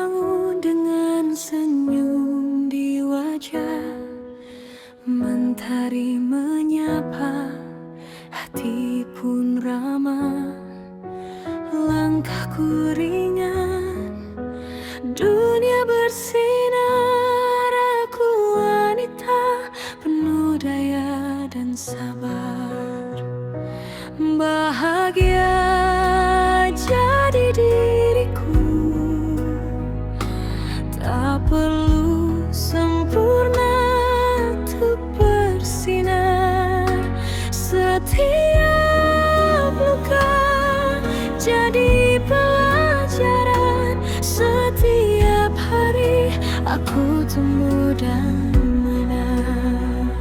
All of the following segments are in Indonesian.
terbangun dengan senyum di wajah. Mentari menyapa, hati pun ramah. Langkahku ringan, dunia bersinar. Aku wanita penuh daya dan sabar. Bahagia jadi diriku, tak perlu sempurna untuk bersinar. Setiap luka jadi pelajaran. Setiap hari aku tumbuh dan menang.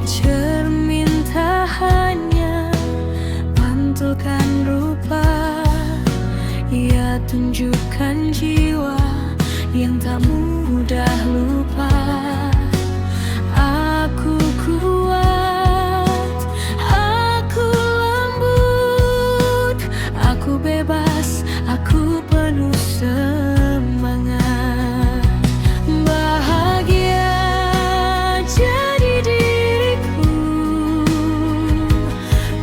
Cermin tak hanya pantulkan rupa, ia tunjukkan jiwa yang tak mudah lupa. Aku kuat, aku lembut, aku bebas, aku penuh semangat. Bahagia jadi diriku,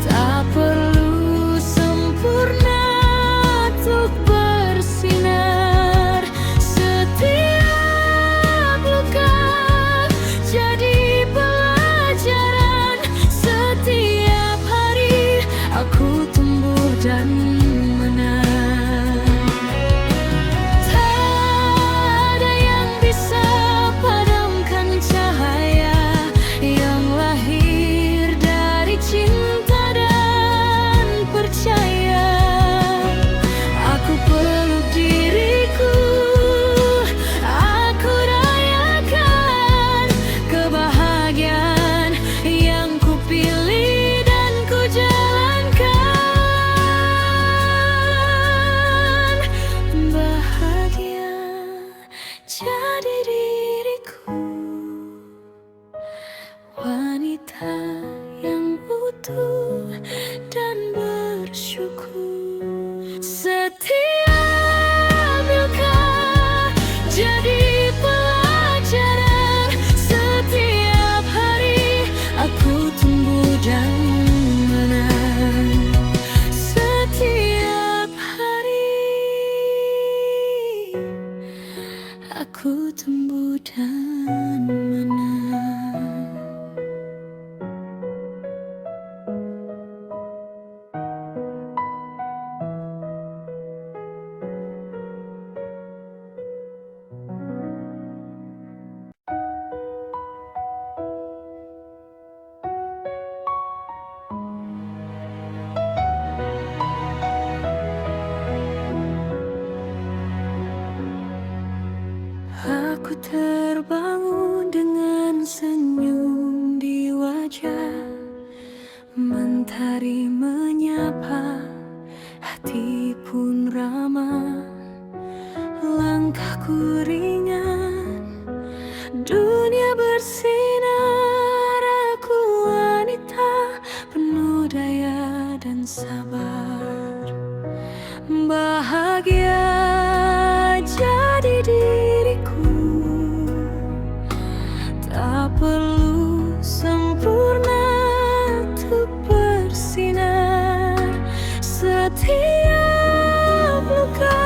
tak perlu sempurna untuk bersinar. Setiap luka jadi pelajaran. Setiap hari aku tumbuh dan menang. Tak ada yang bisa padamkan cahaya yang lahir dari cinta dan percaya. Aku peluk diriku, aku rayakan kebahagiaan yang ku pilih dan ku jalankan. Bahagia jadi diriku, wanita yang utuh dan bersyukur. Setiap luka jadi pelajaran. Setiap hari aku tumbuh dan menang. Setiap hari aku tumbuh dan menang. Aku terbangun dengan senyum di wajah. Mentari menyapa, hati pun ramah. Langkahku ringan, dunia bersinar. Aku wanita penuh daya dan sabar. Bahagia jadi diriku, tak perlu sempurna untuk bersinar. Setiap luka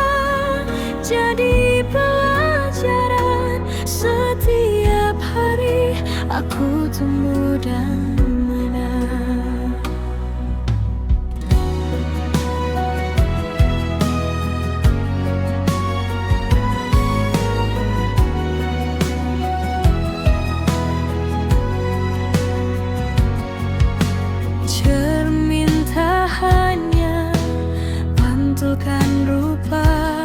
jadi pelajaran. Setiap hari aku tumbuh dan menang. Cermin tak hanya pantulkan rupa,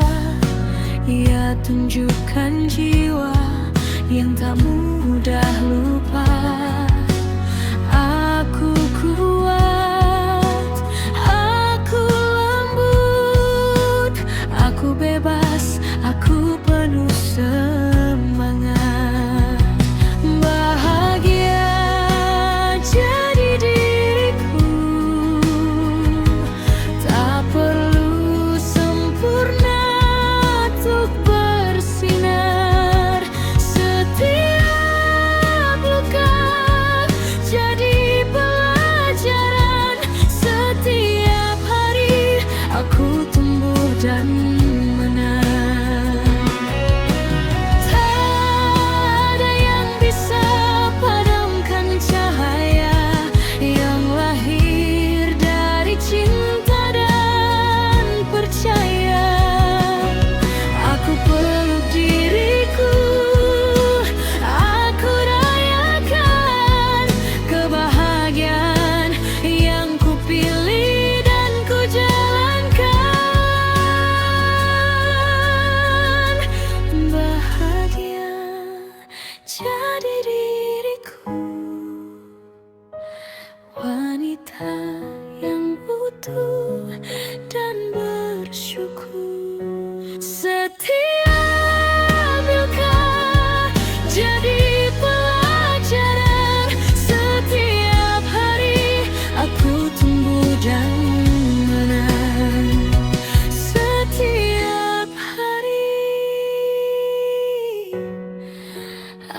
ia tunjukkan jiwa yang tak mudah lupa. Aku kuat, aku lembut, aku bebas, aku penuh semangat.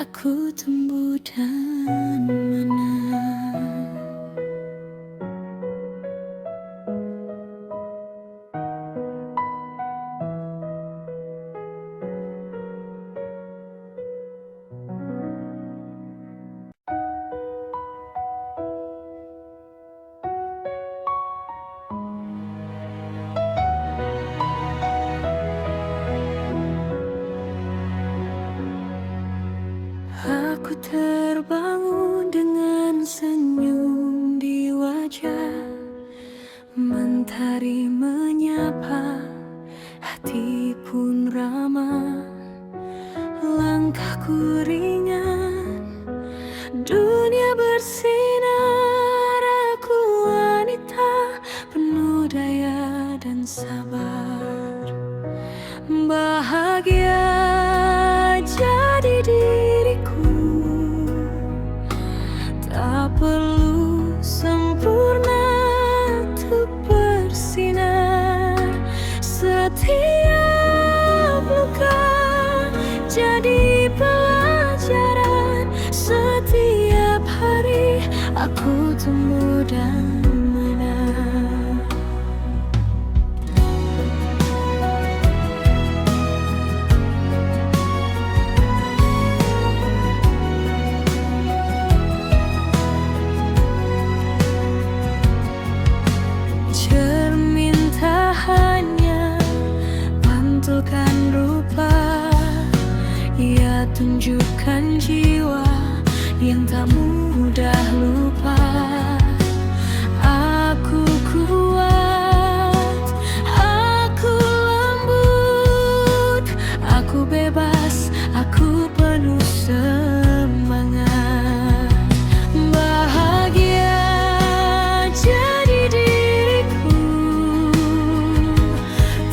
aku tumbuh dan menang. Aku terbangun dengan senyum di wajah, mentari menyapa, hati pun ramah. Langkahku ringan, dunia bersinar. Aku wanita penuh daya dan sabar, bahagia jadi diriku. Tak perlu sempurna untuk bersinar. Setiap luka jadi pelajaran. Setiap hari aku tumbuh dan menang. Cermin tak hanya pantulkan rupa, ia tunjukkan jiwa yang tak mudah lupa. Aku kuat, aku lembut, aku bebas, aku penuh semangat. Bahagia jadi diriku,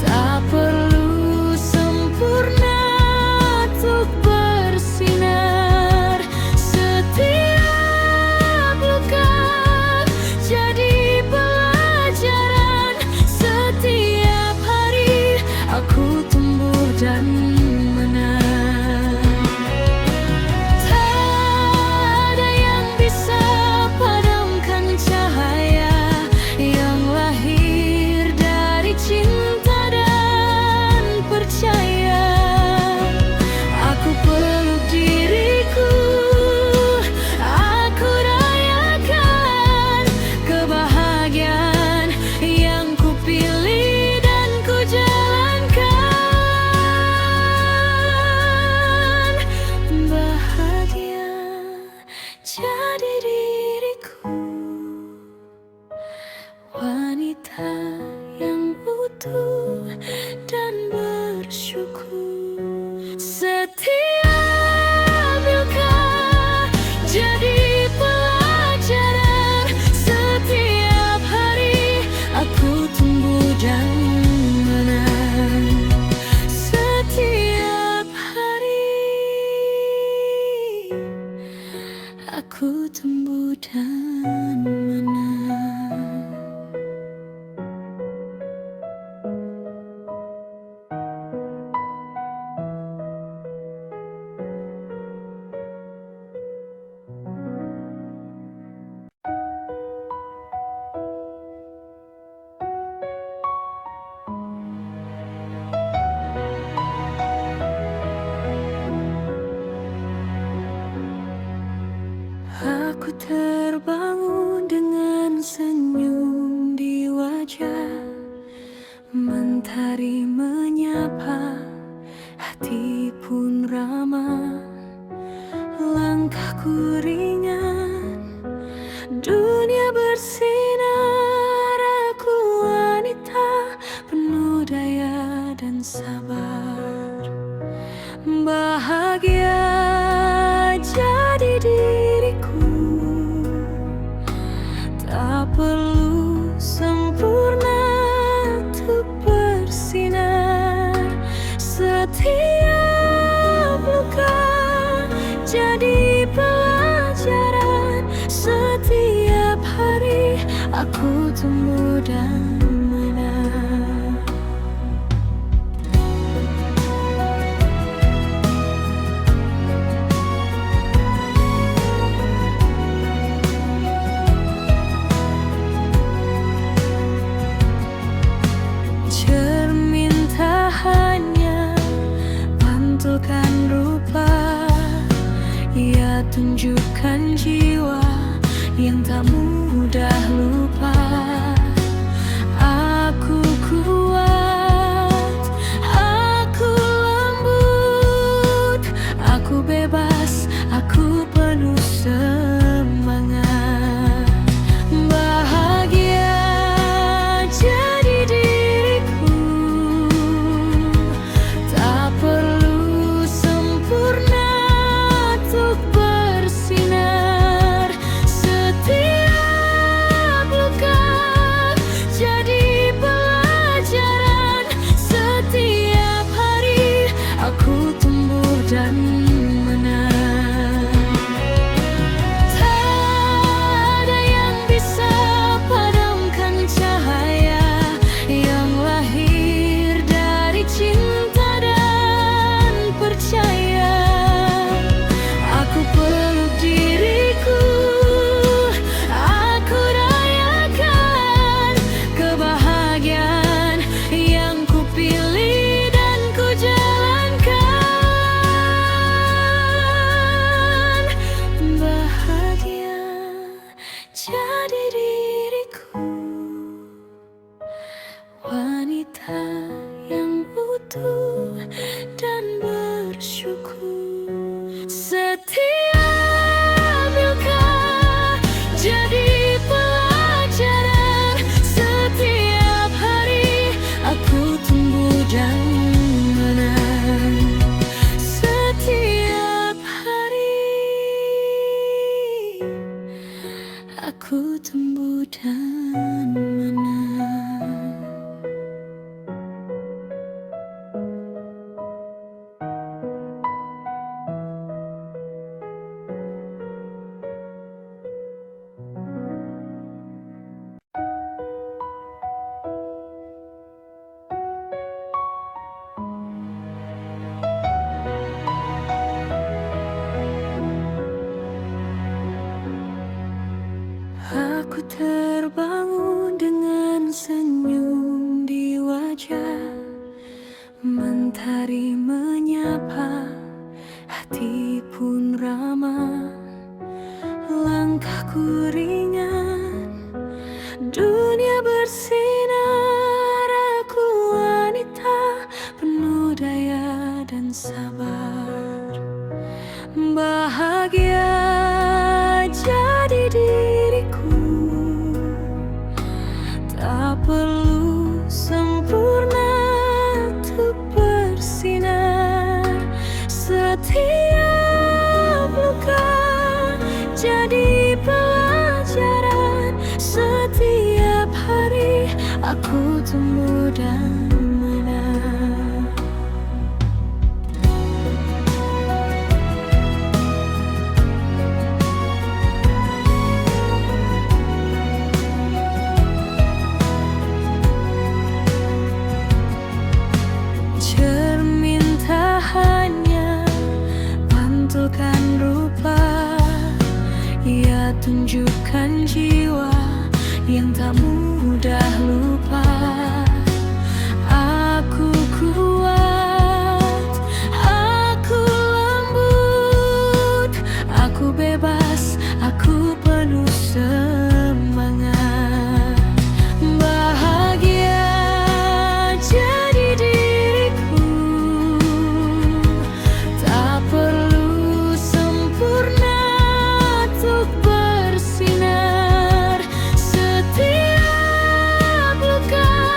tak perlu sempurna untuk bersinar. Setiap luka jadi pelajaran. Setiap hari aku tumbuh dan menang. Tak ada yang bisa padamkan cahaya yang lahir dari cinta dan percaya. Aku peluk diriku, aku rayakan kebahagiaan yang ku pilih dan ku jalankan. Bahagia jadi diriku, wanita yang utuh dan bersyukur. Setiap luka jadi pelajaran. Setiap hari aku tumbuh dan menang. Setiap hari aku tumbuh dan menang. Aku terbangun dengan senyum di wajah, mentari menyapa, hati pun ramah. Langkahku ringan, dunia bersinar. Aku wanita penuh daya dan sabar, bahagia jadi diriku. Tak perlu sempurna untuk bersinar. Setiap luka jadi pelajaran. Setiap hari aku tumbuh dan menang. tunjukkan jiwa yang tak mudah lupa. Aku kuat, aku lembut, aku bebas, aku penuh semangat. Bahagia jadi diriku, tak perlu sempurna untuk bersinar. Setiap luka jadi pelajaran, setiap hari aku tumbuh dan menang. Tak ada yang bisa padamkan cahaya yang lahir dari cinta dan percaya. Aku peluk diriku, aku rayakan kebahagiaan yang ku pilih dan ku jalankan. Bahagia jadi diriku, wanita yang utuh dan bersyukur. Setiap luka jadi pelajaran, setiap hari aku tumbuh dan menang. Setiap hari aku tumbuh dan menang. Aku terbangun dengan senyum di wajah, mentari menyapa, hati pun ramah. Langkahku ringan, dunia bersinar. Aku wanita penuh daya dan sabar. Bahagia jadi diriku, tak perlu sempurna untuk bersinar. Setiap luka jadi pelajaran, setiap hari aku tumbuh dan menang. Cermin tak hanya pantulkan rupa, ia tunjukkan jiwa yang tak mudah lupa. Aku kuat, aku lembut, aku bebas, aku penuh semangat. Bahagia jadi diriku, tak perlu sempurna untuk bersinar. Setiap luka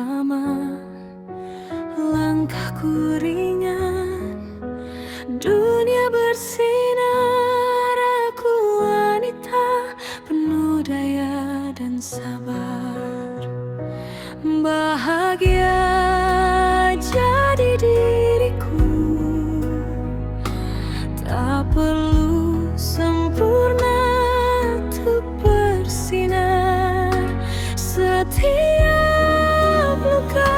ramah, langkahku ringan, dunia bersinar. Aku wanita penuh daya dan sabar, bahagia jadi diriku. Tak perlu sempurna untuk bersinar. Setiap luka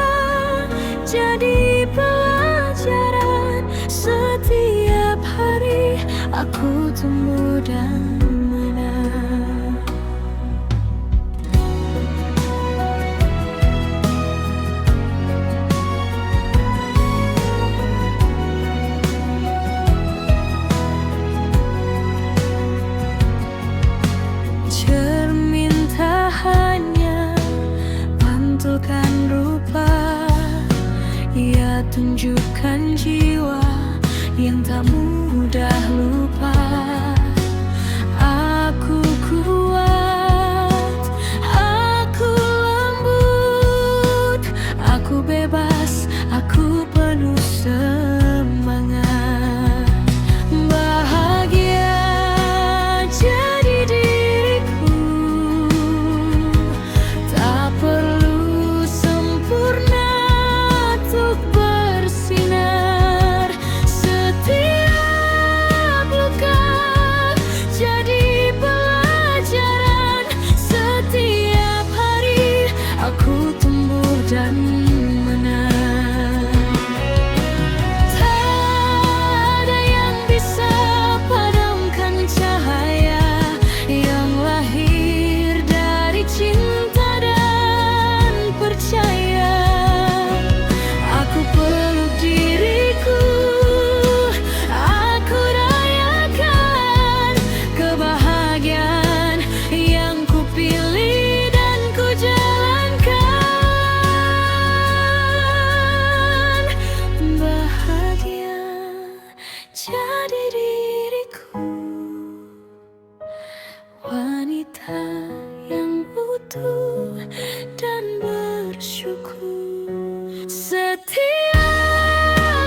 jadi pelajaran. Setiap hari aku tumbuh dan menang. Cermin tak hanya pantulkan rupa, ia tunjukkan jiwa yang tak mudah lupa. Aku kuat, aku lembut, aku bebas, aku penuh semangat. Bahagia jadi diriku, tak perlu sempurna untuk bersinar. Setiap luka jadi pelajaran. Setiap hari aku tumbuh dan menang. Tak ada yang bisa padamkan cahaya yang lahir dari cinta dan percaya. Aku peluk diriku, aku rayakan kebahagiaan yang ku pilih dan ku jalankan. Bahagia jadi diriku, wanita yang utuh dan bersyukur. Setiap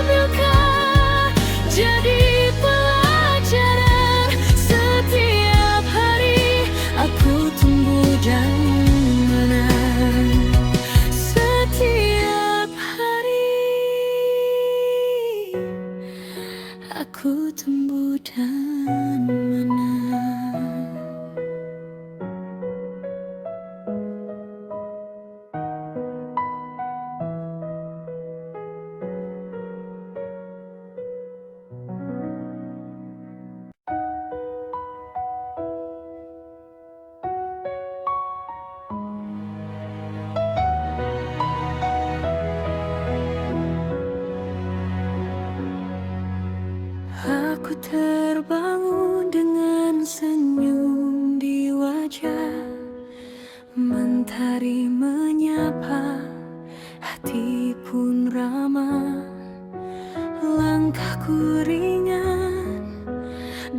luka jadi pelajaran. Setiap hari aku tumbuh dan menang. Setiap hari aku tumbuh dan menang. Aku terbangun dengan senyum di wajah. Mentari menyapa, hati pun ramah. Langkahku ringan,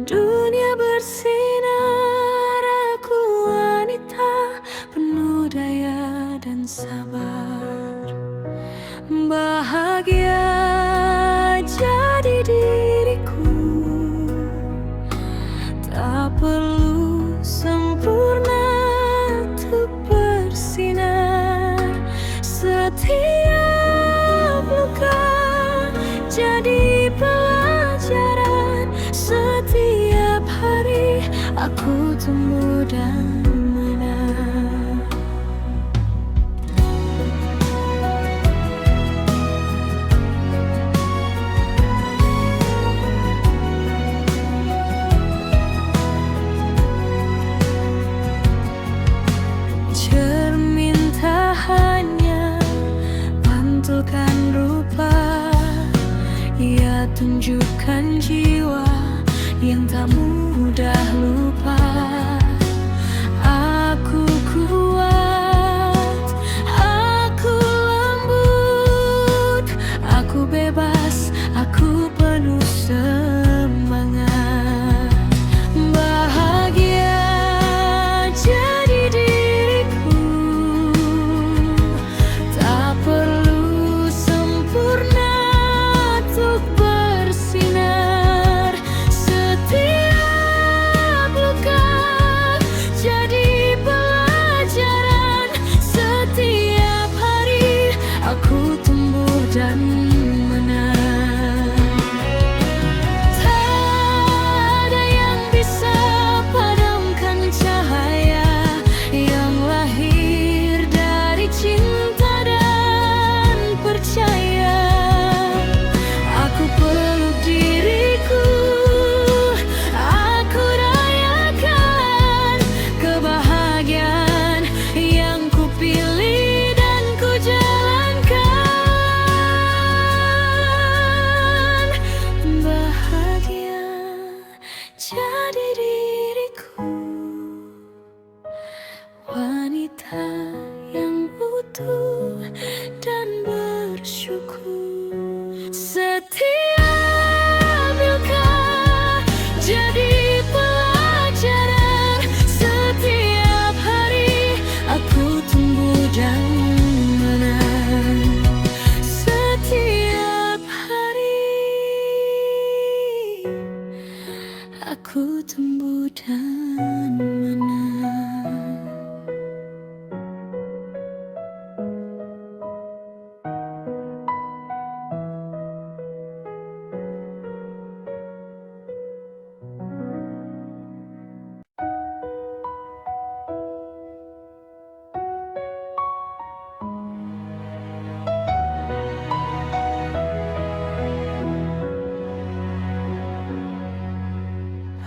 dunia bersinar. Aku wanita penuh daya dan sabar, bahagia jadi diriku. Tak perlu sempurna untuk bersinar. Setiap luka jadi pelajaran. Setiap hari aku tumbuh dan menang. Cermin tak hanya pantulkan rupa, ia tunjukkan jiwa yang tak mudah lupa. Aku kuat, aku lembut, aku bebas, aku penuh semangat. Bahagia jadi diriku, tak wanita yang utuh dan bersyukur. Setiap luka jadi pelajaran. Setiap hari aku tumbuh dan menang. Setiap hari aku tumbuh dan menang.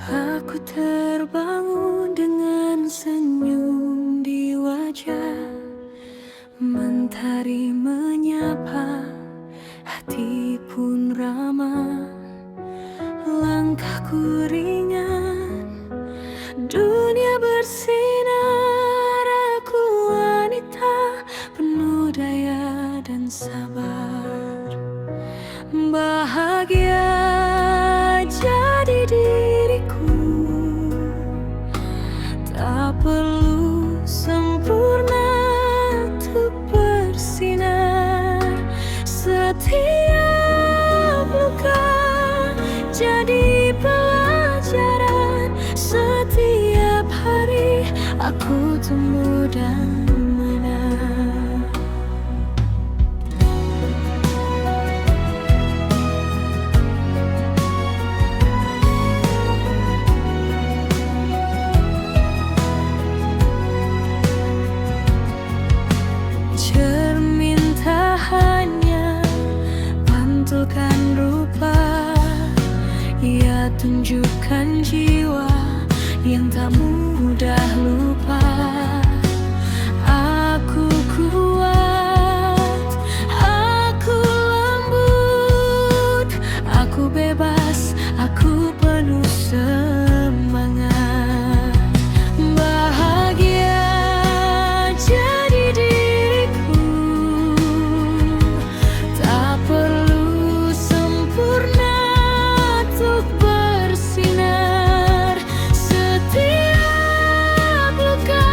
Aku terbangun dengan senyum di wajah. Mentari menyapa, hati pun ramah. Langkahku ringan, dunia bersinar. Aku wanita penuh daya dan sabar. Bahagia jadi diriku, tak perlu sempurna untuk bersinar. Setiap luka jadi pelajaran. Setiap hari aku tumbuh dan menang. Cermin tak hanya pantulkan rupa, ia tunjukkan jiwa yang tak mudah lupa. Aku kuat, aku lembut, aku bebas, aku penuh semangat. Bahagia jadi diriku, tak perlu sempurna untuk bersinar. Setiap luka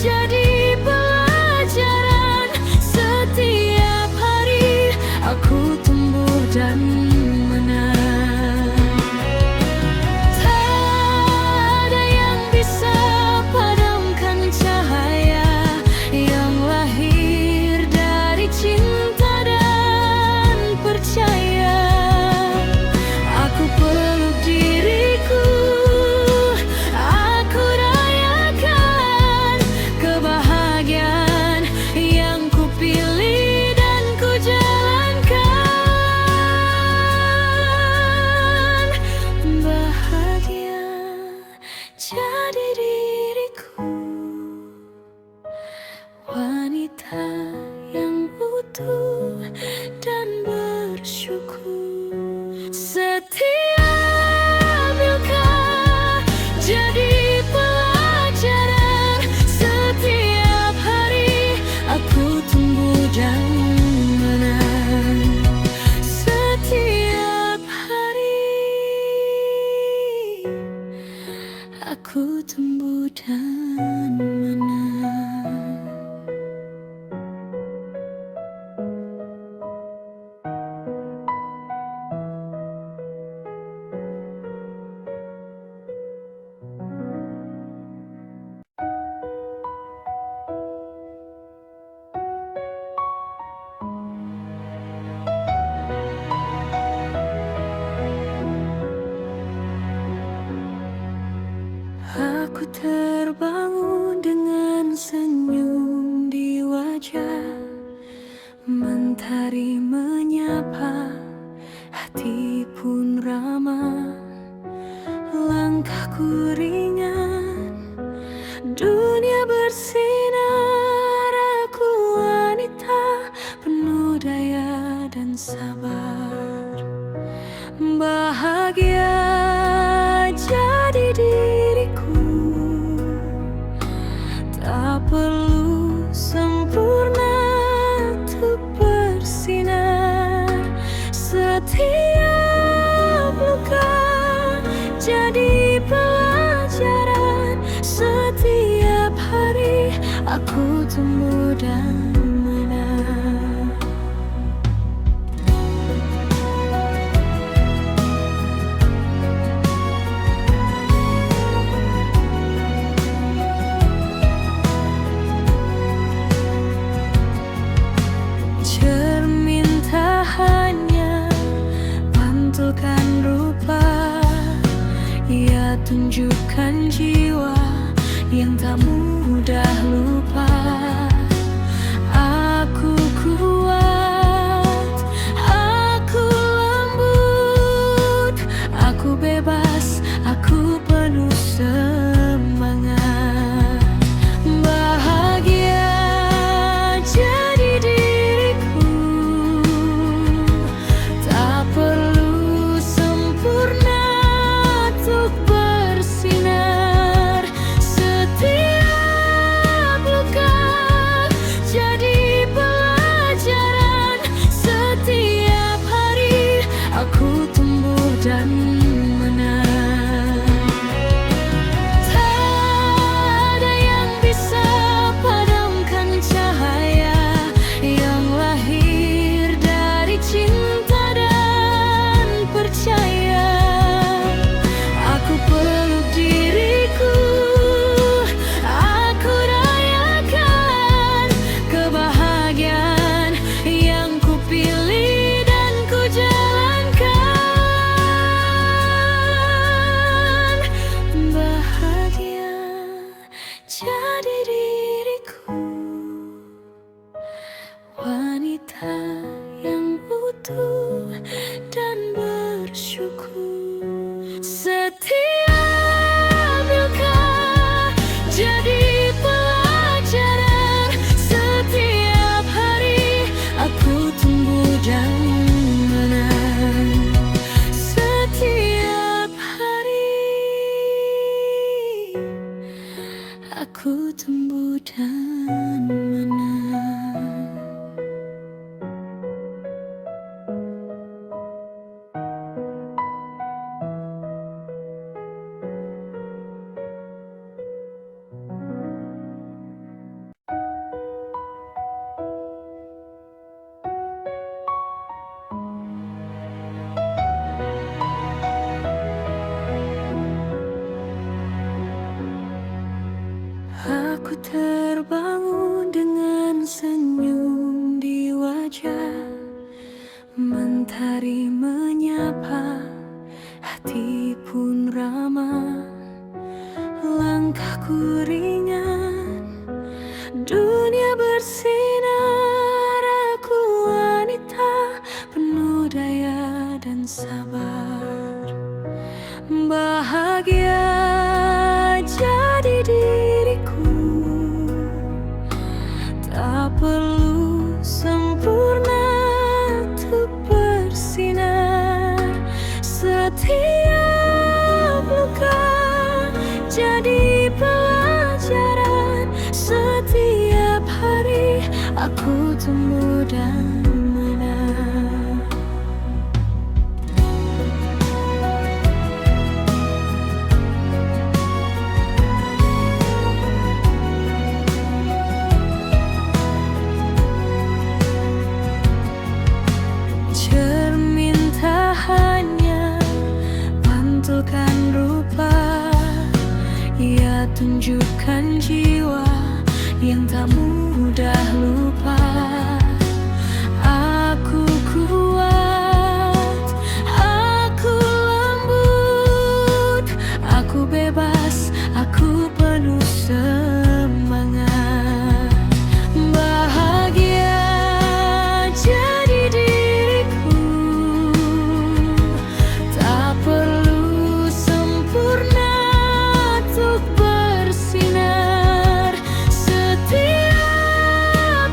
jadi pelajaran. Setiap hari aku tumbuh dan menang. Tak ada yang bisa padamkan cahaya yang lahir dari cinta dan percaya. Aku peluk diriku, aku rayakan kebahagiaan yang ku pilih dan ku jalankan. Bahagia jadi diriku, wanita yang utuh dan bersyukur. Setiap luka jadi pelajaran. Setiap hari aku tumbuh dan menang. Setiap hari aku tumbuh dan menang. perlu sempurna untuk bersinar. Setiap luka jadi pelajaran. Setiap hari aku tumbuh dan menang. Cermin tak hanya pantulkan rupa, ia tunjukkan jiwa yang tak mudah lupa. Aku kuat, aku lembut, aku bebas, aku penuh semangat. Bahagia jadi diriku, tak perlu sempurna untuk bersinar. Setiap luka jadi pelajaran. Setiap hari aku tumbuh dan menang. Tak ada yang bisa padamkan cahaya yang lahir dari cinta dan percaya. Aku peluk diriku, aku rayakan kebahagiaan yang ku pilih dan ku jalankan. Bahagia jadi diriku, wanita yang utuh dan bersyukur. Setiap luka jadi pelajaran. Setiap hari aku tumbuh dan menang. Setiap hari aku tumbuh dan menang. Aku terbangun dengan senyum di wajah. Mentari menyapa, hati pun ramah. Langkahku ringan, dunia bersinar. Aku wanita penuh daya dan sabar. Bahagia jadi diriku, tak perlu sempurna untuk bersinar. Setiap luka jadi pelajaran. Setiap hari aku tumbuh dan menang. Cermin tak hanya pantulkan rupa, ia tunjukkan jiwa yang tak mudah lupa. Aku kuat, aku lembut, aku bebas, aku penuh semangat. Bahagia jadi diriku, tak perlu sempurna untuk bersinar. Setiap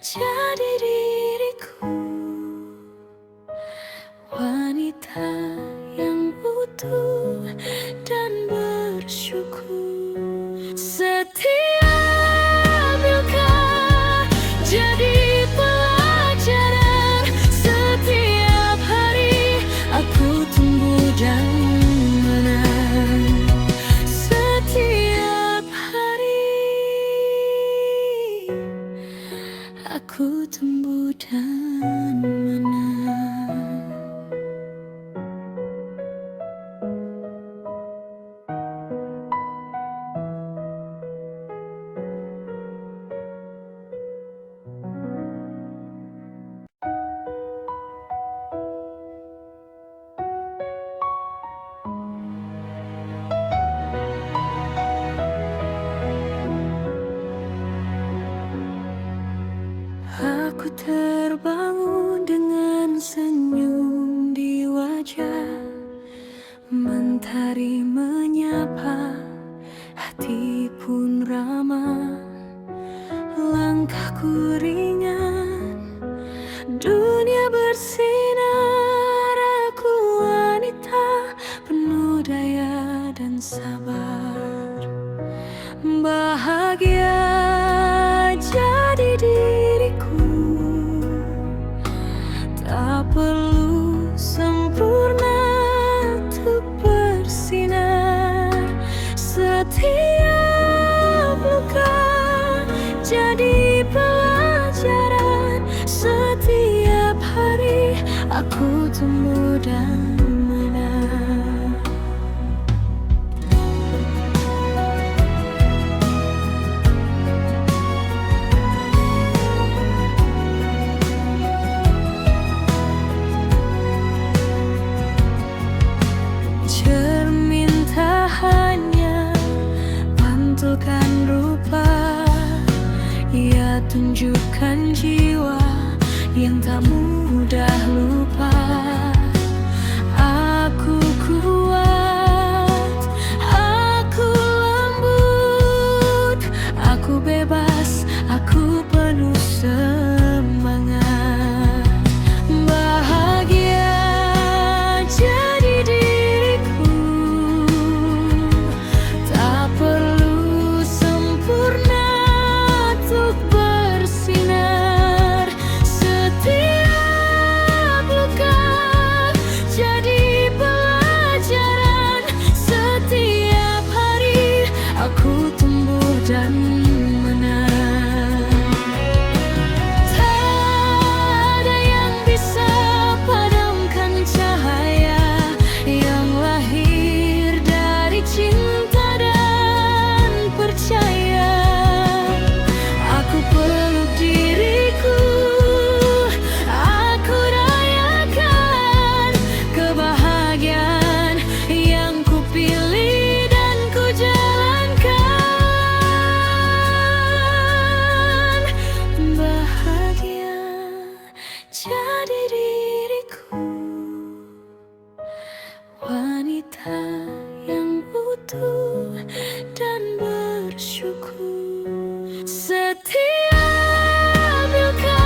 jadi diriku, wanita yang utuh dan bersyukur. Setiap luka jadi pelajaran, setiap hari aku tumbuh dan menang. Setiap hari aku tumbuh dan menang. Aku terbangun dengan senyum di wajah, mentari menyapa, hati pun ramah. Langkahku ringan, dunia bersinar. Aku wanita penuh daya dan sabar, bahagia jadi diriku. Tak perlu sempurna untuk bersinar. Setiap luka jadi pelajaran, setiap hari aku tumbuh dan menang. Cermin tak hanya pantulkan rupa, ia tunjukkan jiwa yang tak mudah lupa. Aku kuat, aku lembut, aku bebas, aku penuh semangat. Bahagia jadi diriku, tak perlu sempurna untuk bersinar. Setiap luka jadi pelajaran, setiap hari aku tumbuh dan menang. Tak ada yang bisa padamkan cahaya yang lahir dari cinta dan percaya. Aku peluk diriku, aku rayakan kebahagiaan yang ku pilih dan ku jalankan. Bahagia jadi diriku, wanita yang utuh dan bersyukur. Setiap luka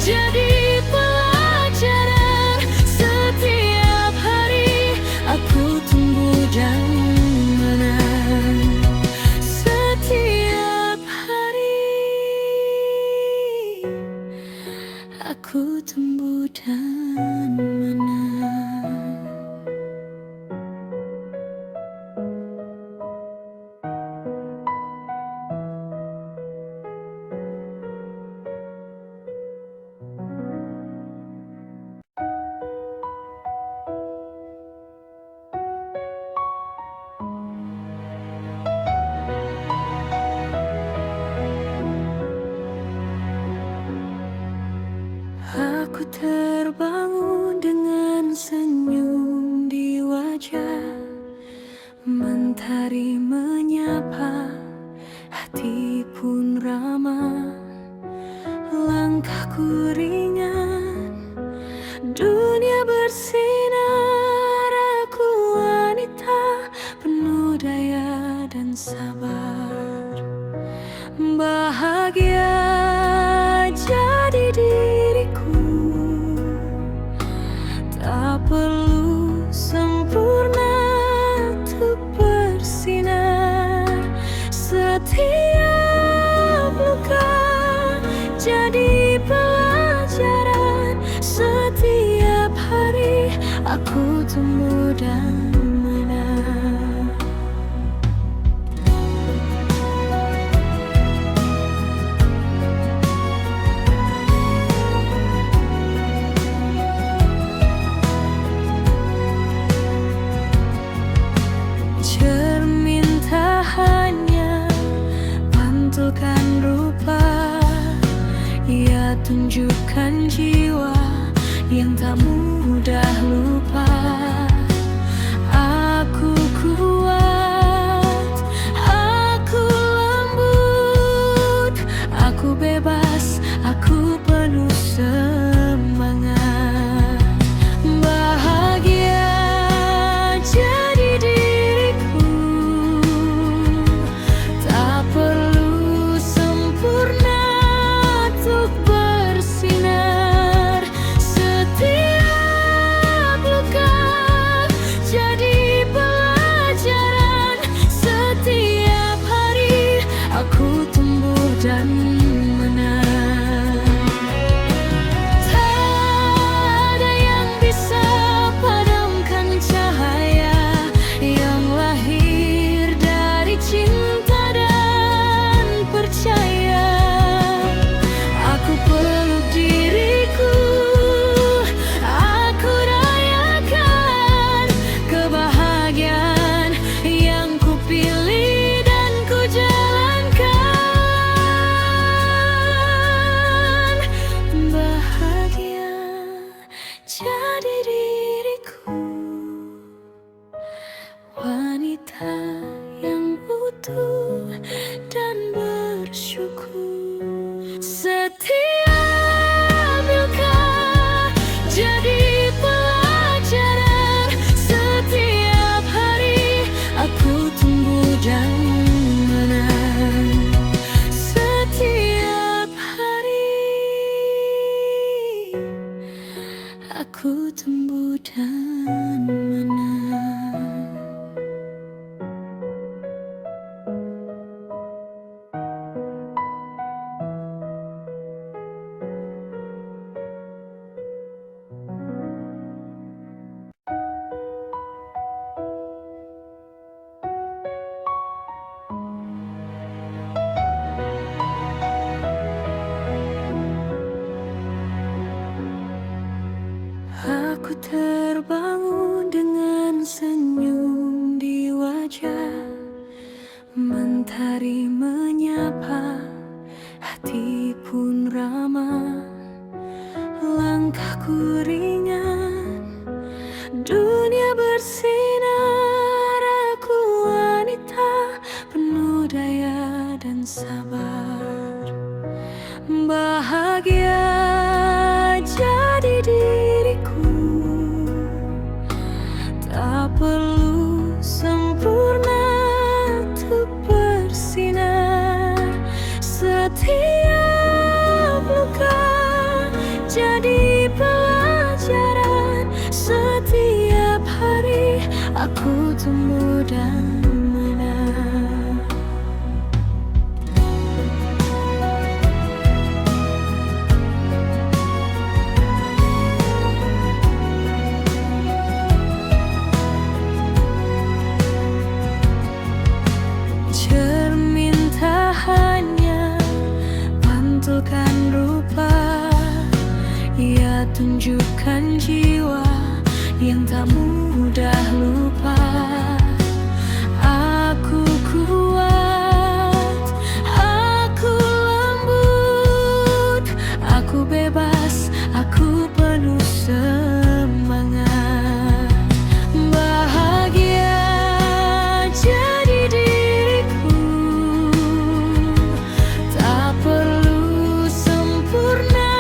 jadi pelajaran, setiap hari aku tumbuh dan menang. Setiap hari aku tumbuh dan menang. Aku terbangun dengan senyum di wajah, mentari menyapa, hati pun ramah. Langkahku ringan, dunia bersinar. Aku wanita penuh daya dan sabar, bahagia jadi pelajaran. Setiap hari aku tumbuh dan menang. Cermin tak hanya pantulkan rupa, ia tunjukkan jiwa yang tak mudah lupa. Aku kuat, aku lembut, aku bebas, aku penuh semangat. Bahagia jadi diriku, tak perlu sempurna untuk bersinar. Setiap luka jadi pelajaran. Setiap hari aku tumbuh dan menang. Tak ada yang bisa padamkan cahaya yang lahir dari cinta dan percaya. Aku peluk diriku, aku rayakan kebahagiaan yang ku pilih dan ku jalankan. Bahagia jadi diriku, wanita yang utuh dan bersyukur. Setiap luka jadi pelajaran. Setiap hari aku tumbuh dan menang. Setiap hari aku tumbuh dan menang. Aku terbangun dengan senyum di wajah. Mentari menyapa, hati pun ramah. Langkahku ringan, dunia bersinar. Aku wanita penuh daya dan sabar. Bahagia jadi diriku, tak perlu sempurna untuk bersinar. Setiap luka jadi pelajaran. Setiap hari aku tumbuh dan menang. Cermin tak hanya pantulkan rupa, ia tunjukkan jiwa yang tak mudah lupa. Aku kuat, aku lembut, aku bebas, aku penuh semangat. Bahagia jadi diriku, tak perlu sempurna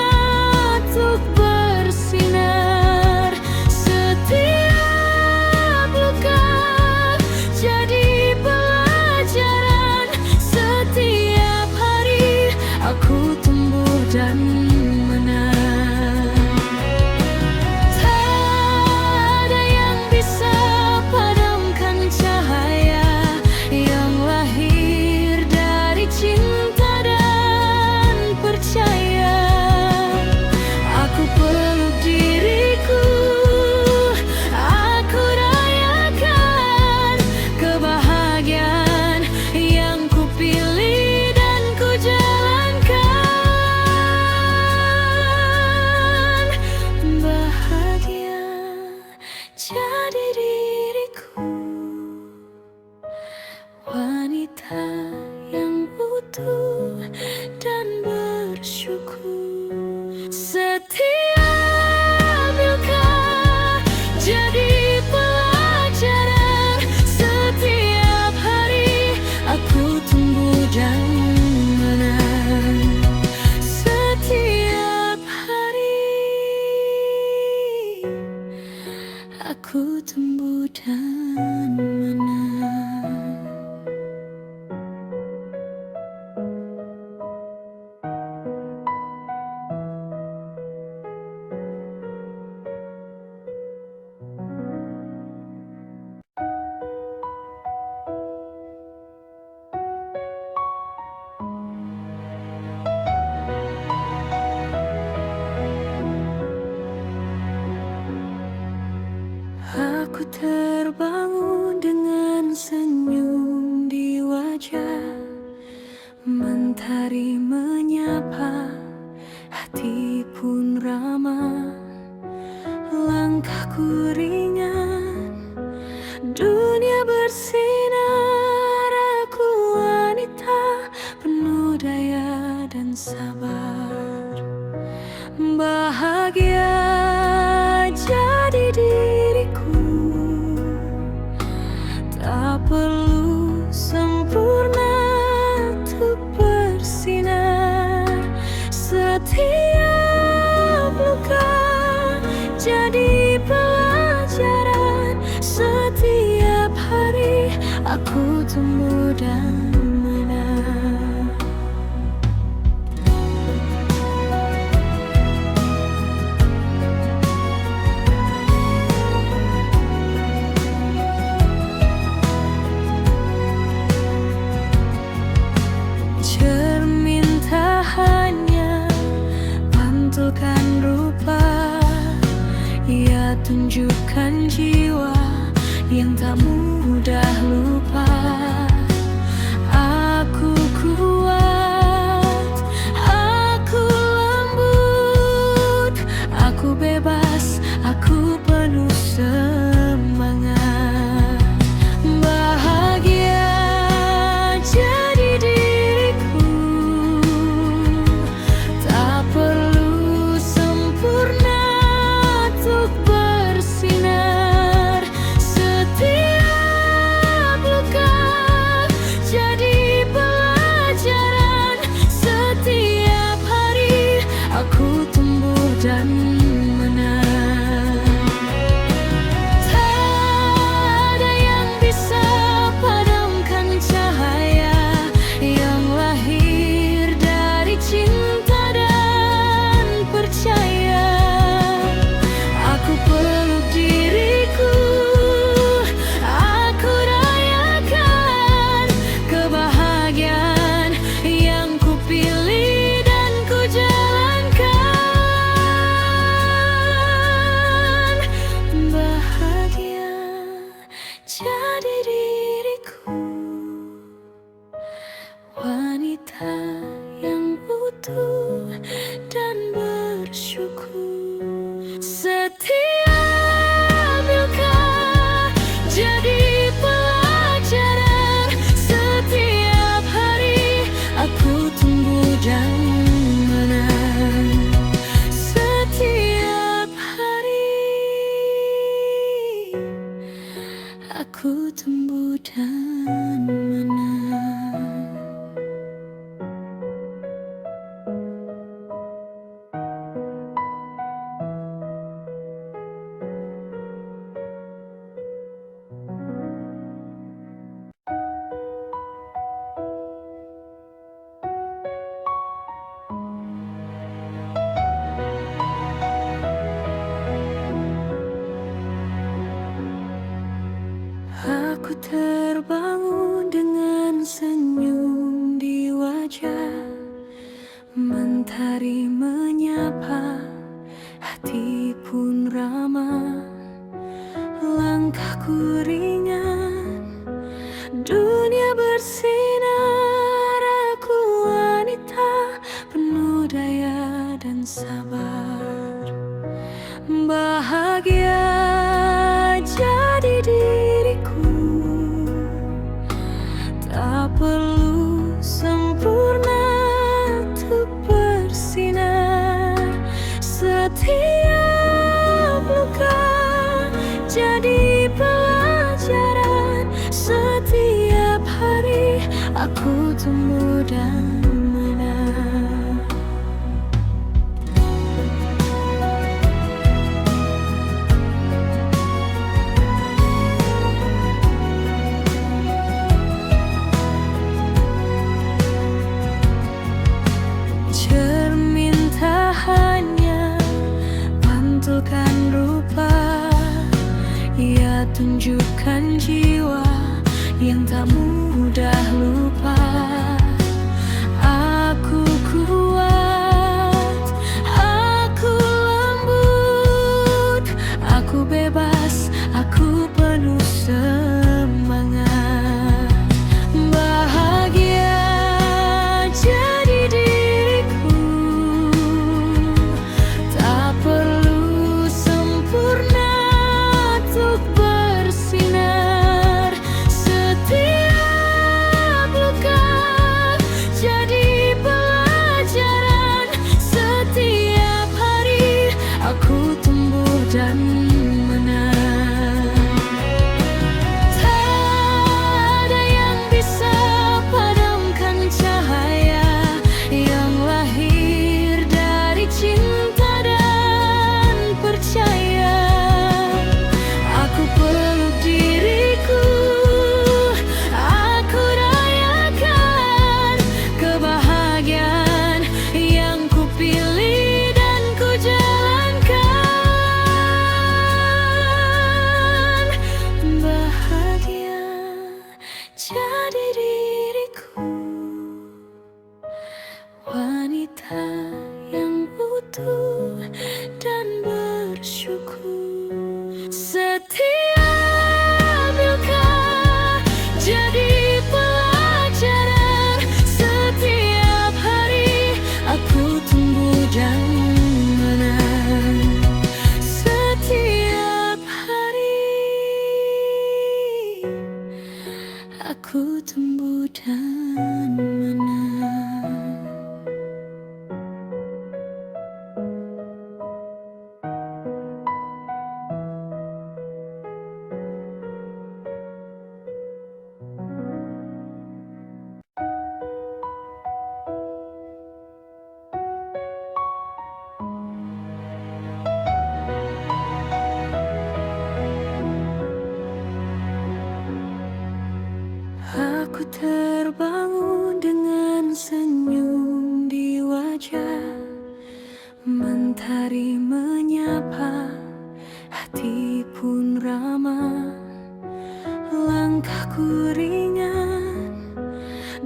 untuk bersinar. Setiap luka jadi pelajaran. Setiap hari aku tumbuh dan menang. Tak ada yang bisa padamkan cahaya yang lahir dari cinta dan percaya. bersyukur. Setiap luka jadi pelajaran. Setiap hari aku tumbuh dan menang. Setiap hari aku tumbuh dan menang. Aku terbangun dengan senyum di wajah. Mentari menyapa, hati pun ramah. Langkahku ringan, dunia bersinar. Aku wanita penuh daya dan sabar. Bahagia jadi diriku, tak perlu sempurna untuk bersinar. Setiap luka jadi pelajaran. Setiap hari aku tumbuh dan menang. Cermin tak hanya pantulkan rupa, ia tunjukkan jiwa yang tak mudah lupa. Aku kuat, aku lembut, aku bebas, aku penuh semangat. Bahagia jadi diriku, tak perlu sempurna untuk bersinar. Setiap luka jadi pelajaran. Setiap hari aku tumbuh dan menang. Tak ada yang bisa padamkan cahaya yang lahir dari cinta dan percaya. Aku peluk diriku, aku rayakan kebahagiaan yang ku pilih dan ku jalankan. Bahagia jadi diriku, wanita yang utuh dan bersyukur. Setiap luka jadi pelajaran. Setiap hari aku tumbuh dan menang. Setiap hari aku tumbuh dan menang. Aku terbangun dengan senyum di wajah. Mentari menyapa, hati pun ramah. Langkahku ringan, dunia bersinar. Aku wanita penuh daya dan sabar. Bahagia jadi diriku, tak perlu sempurna untuk bersama. Setiap luka jadi pelajaran. Setiap hari aku tumbuh dan menang. Cermin tak hanya pantulkan rupa, ia tunjukkan jiwa yang tak mudah lupa. Aku kuat, aku lembut, aku bebas, aku penuh semangat. Bahagia jadi diriku, tak perlu sempurna untuk bersinar. Setiap luka jadi pelajaran. Setiap hari aku tumbuh dan menang. Tak ada yang bisa padamkan cahaya yang lahir dari cinta dan percaya. Aku peluk diriku, aku rayakan kebahagiaan yang ku pilih dan ku jalankan. Bahagia jadi diriku, wanita yang utuh dan bersyukur. Setiap luka jadi pelajaran. Setiap hari aku tumbuh dan menang. Setiap hari aku tumbuh dan menang. Aku terbangun dengan senyum di wajah. Mentari menyapa, hati pun ramah. Langkahku ringan,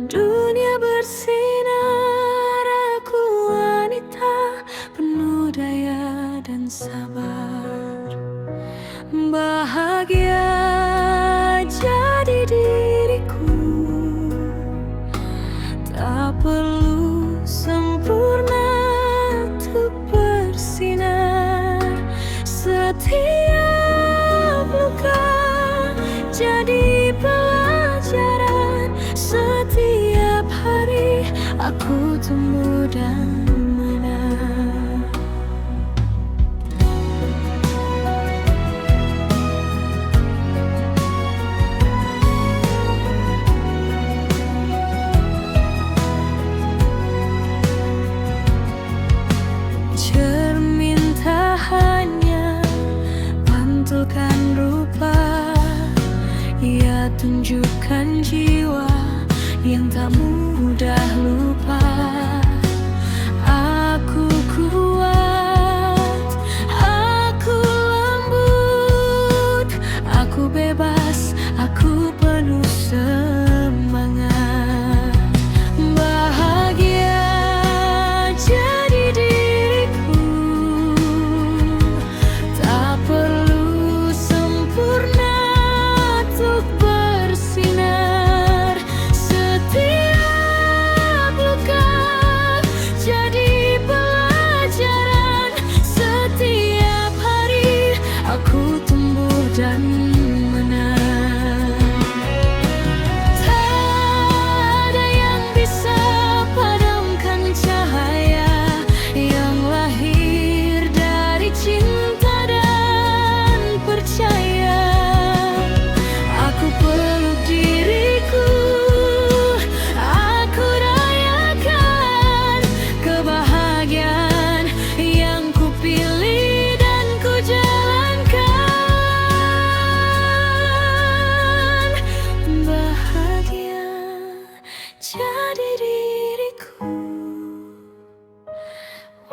dunia bersinar. Aku wanita penuh daya dan sabar. Bahagia jadi diriku, tak perlu sempurna untuk bersinar. Setiap luka jadi pelajaran. Setiap hari aku tumbuh dan menang. Cermin tak hanya pantulkan rupa, ia tunjukkan jiwa yang tak mudah lupa. Aku kuat, aku lembut, aku bebas, aku penuh semangat. Bahagia jadi diriku, tak perlu sempurna untuk bersinar. Setiap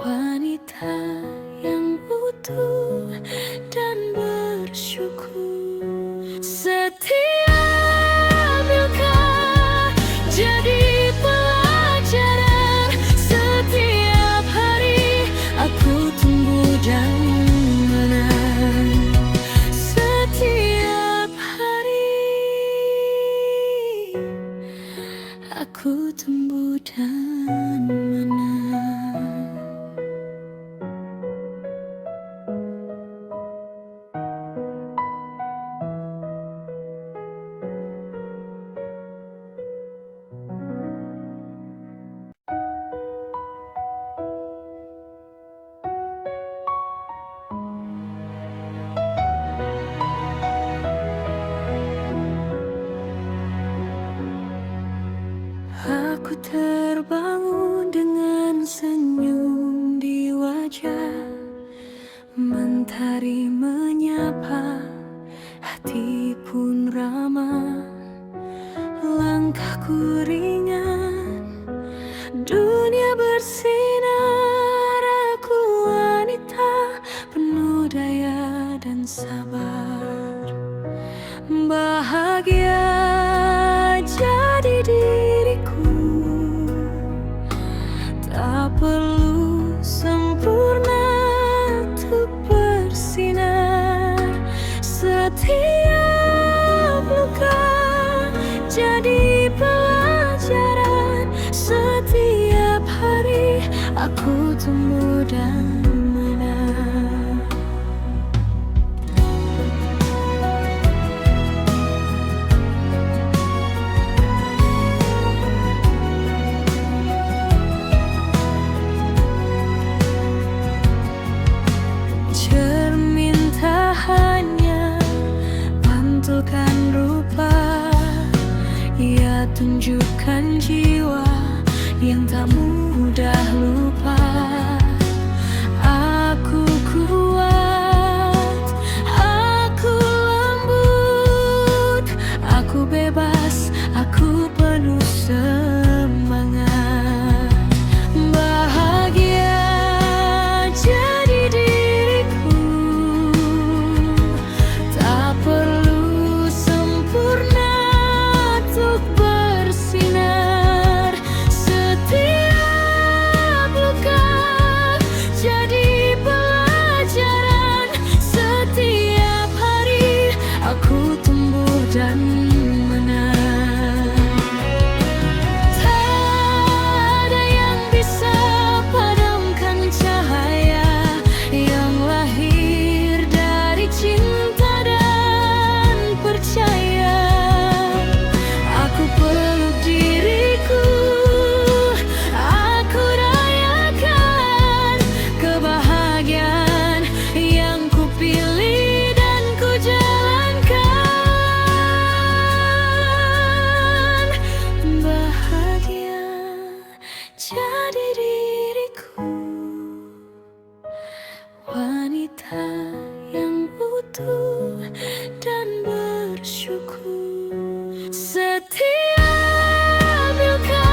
wanita yang utuh dan bersyukur. Setiap luka jadi pelajaran, setiap hari aku tumbuh dan menang. Setiap hari aku tumbuh dan menang. Aku terbangun dengan senyum di wajah, mentari menyapa, hati pun ramah. Langkahku ringan, dunia bersinar. Aku wanita penuh daya dan sabar. Bahagia jadi diriku, tak perlu sempurna untuk bersinar. Setiap luka jadi pelajaran, setiap hari aku tumbuh dan menang. Cermin tak hanya pantulkan rupa, ia tunjukkan jiwa yang tak mudah lupa. Aku kuat, aku lembut, aku bebas, aku penuh semangat. Bahagia jadi diriku, tak perlu sempurna untuk bersinar. Setiap luka jadi pelajaran, setiap hari aku tumbuh dan menang. Tak ada yang bisa padamkan cahaya yang lahir dari cinta dan percaya. Aku peluk diriku, aku rayakan kebahagiaan yang ku pilih dan ku jalankan. Bahagia jadi diriku, wanita yang utuh dan bersyukur. Setiap luka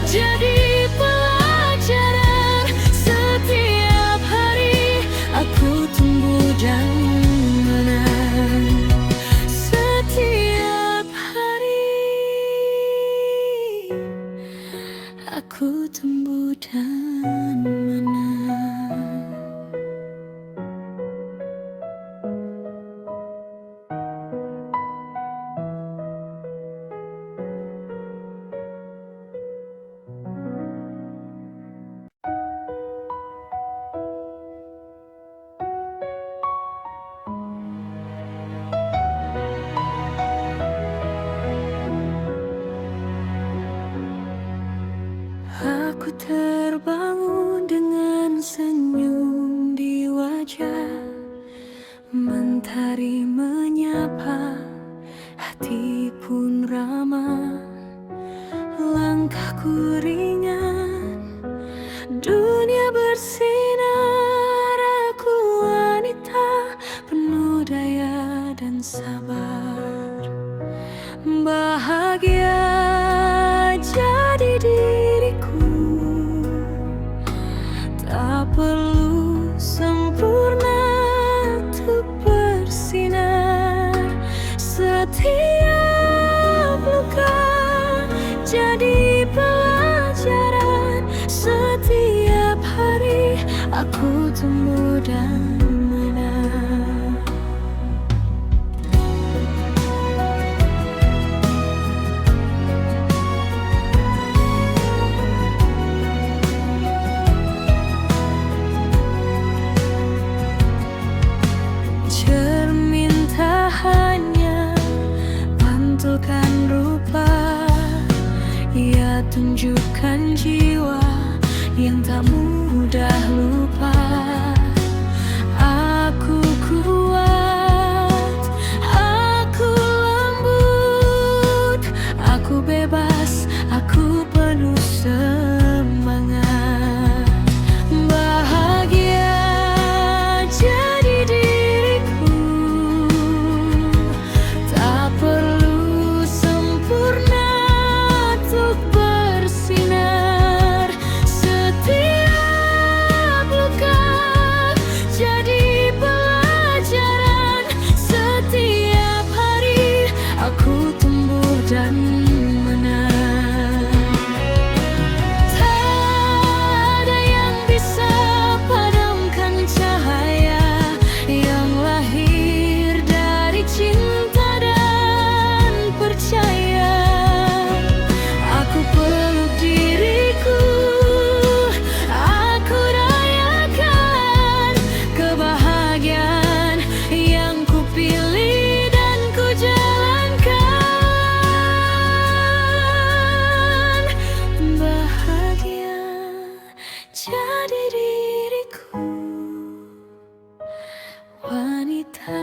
jadi pelajaran, setiap hari aku tumbuh dan menang. Setiap hari aku tumbuh dan menang. Aku terbangun dengan senyum di wajah, mentari menyapa, hati pun ramah. Langkahku ringan, dunia bersinar. Aku wanita penuh daya dan sabar. Bahagia jadi diriku, Tak perlu sempurna untuk bersinar. Setiap luka jadi pelajaran. Setiap hari aku tumbuh dan menang. Cermin tak hanya pantulkan rupa, ia tunjukkan jiwa yang tak mudah lupa. Aku kuat, aku lembut, aku bebas, aku penuh semangat. Bahagia jadi diriku, tak perlu sempurna untuk bersinar. Setiap luka jadi pelajaran. Setiap hari aku tumbuh dan menang. Tak ada yang bisa padamkan cahaya yang lahir dari cinta dan percaya. Aku peluk diriku, aku rayakan kebahagiaan yang ku pilih dan ku jalankan. Bahagia jadi diriku, wanita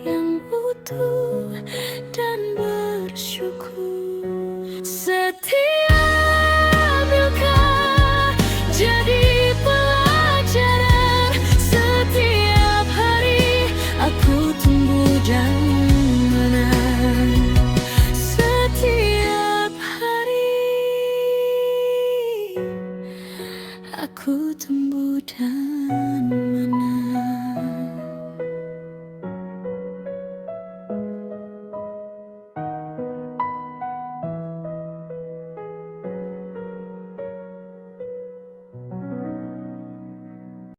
yang utuh dan bersyukur. Setiap luka jadi pelajaran. Setiap hari aku tumbuh dan menang. Setiap hari aku tumbuh dan menang.